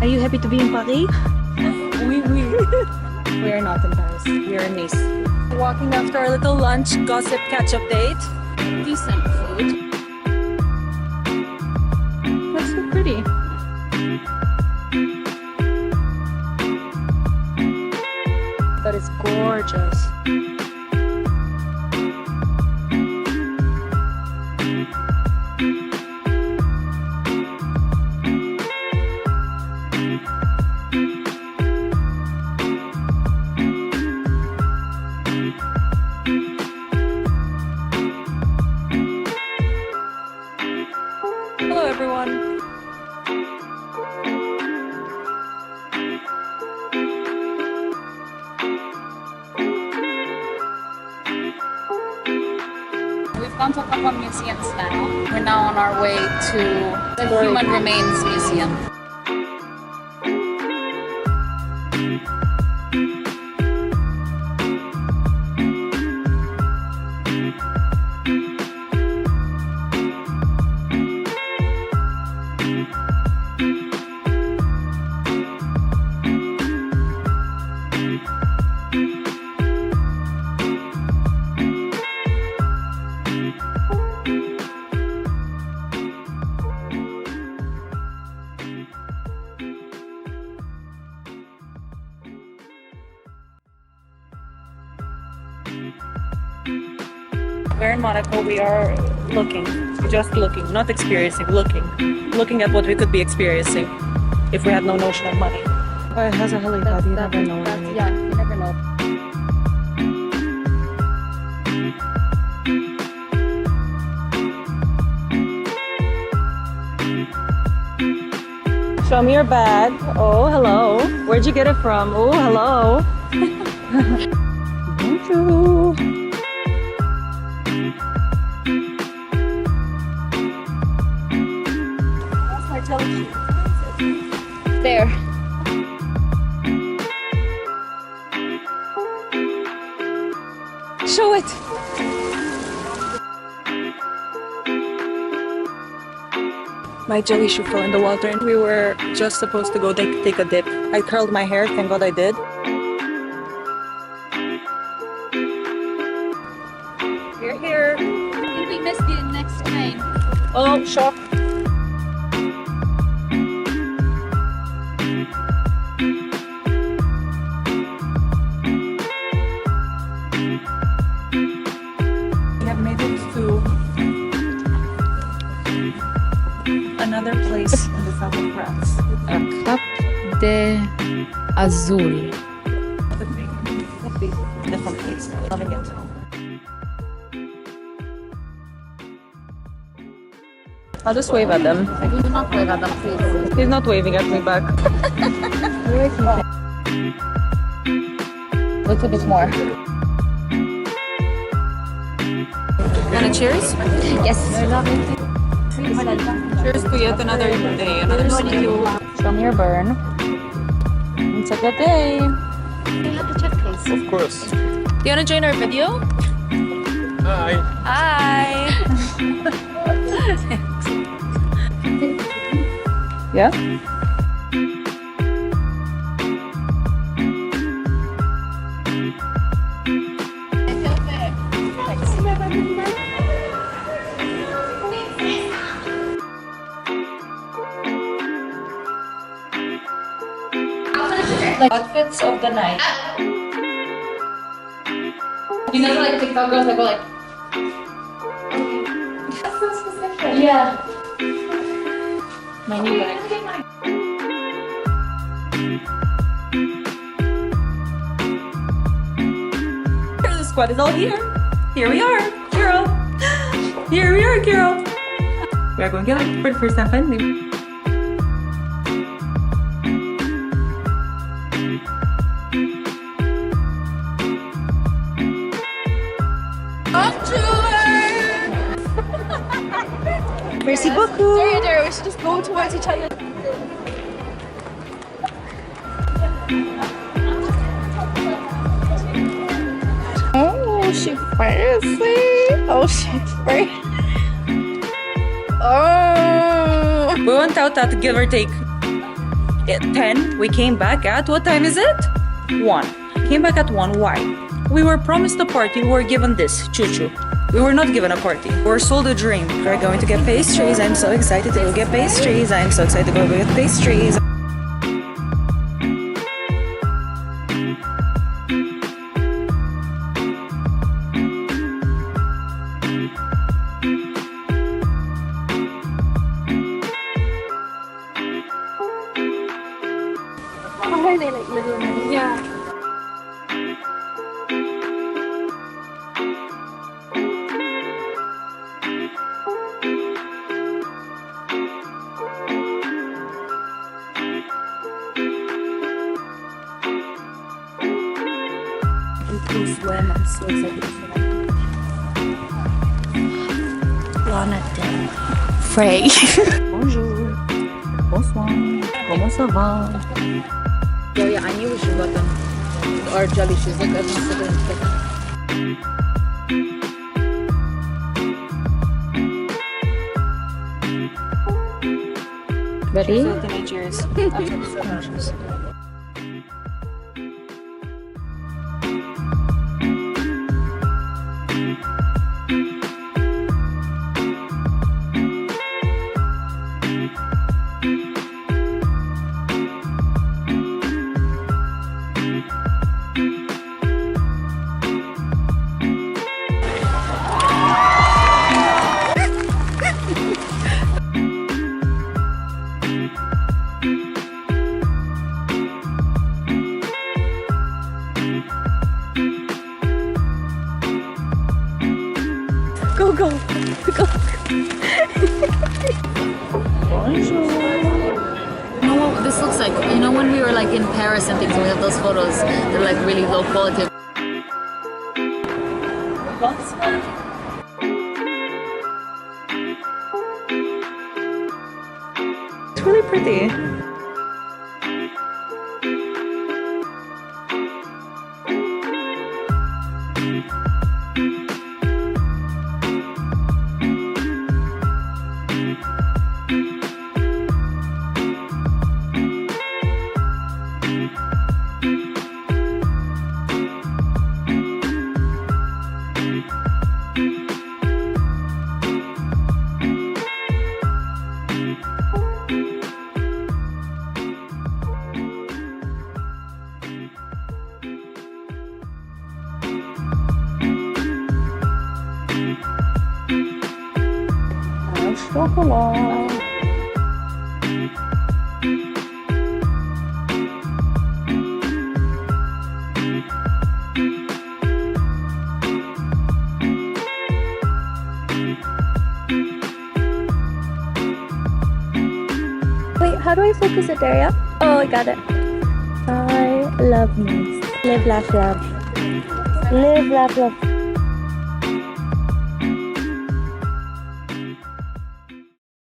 Are you happy to be in Paris? We are not in Paris. We are in Nice. Walking after our little lunch, gossip, catch-up date. Decent food. That's so pretty. That is gorgeous. Hello everyone. We've gone to a couple of museums now. We're now on our way to the Human Remains Museum. We're in Monaco. We are looking, just looking, not experiencing, looking at what we could be experiencing if we had no notion of money. Oh, it has a helipad. You never know. Yeah, you never know. Show me your bag. Oh, hello. Where'd you get it from? Oh, hello. Bonjour. That's my television. There. Show it. My jelly shoe fell in the water and we were just supposed to go take a dip. I curled my hair, thank God I did. We're here. I think we missed the next train. Oh, shock. We have made it to another place in the south of France. Cap de Azul. Could be a different place. Loving it. I'll just wave at them. Do not wave at them, please. He's not waving at me back. A little bit more. Wanna cheers? Yes. Cheers to yet another day, another skill. Show me your burn. It's a good day. Of course. Do you wanna join our video? Hi. Hi! Yeah? Like Outfits of the night. you know, like TikTok girls that go like. That's so specific. Yeah. My new bag. The squad is all here. Here we are, Kiro. Here we are, Kiro. We are going to get for the first time finally. Merci beaucoup. We should just go towards each other. Oh, she fancy. Oh, she's free. Oh. We went out at give or take at 10. We came back at, what time is it? 1. Came back at 1. Why? We were promised a party. We were given this, choo-choo. We were not given a party. We were sold a dream. We're going to get pastries. I'm so excited to go get pastries. I'm so excited to go get pastries. Why are they like little men? Yeah. Swim. I'm so excited for that. Lana Del Frey. Bonjour. Bonsoir. Comment ça va? Yo, yeah, I knew we should gotten our jelly shoes. Like, I'm considering it. Ready? Teenagers. Go. Bonjour. You know what this looks like? You know when we were like in Paris and things, and we have those photos. They're like really low quality. It's really pretty. Chocolate. Wait, how do I focus it there? Yeah? Oh, I got it. I love me. Live, laugh, love. Live, laugh, love.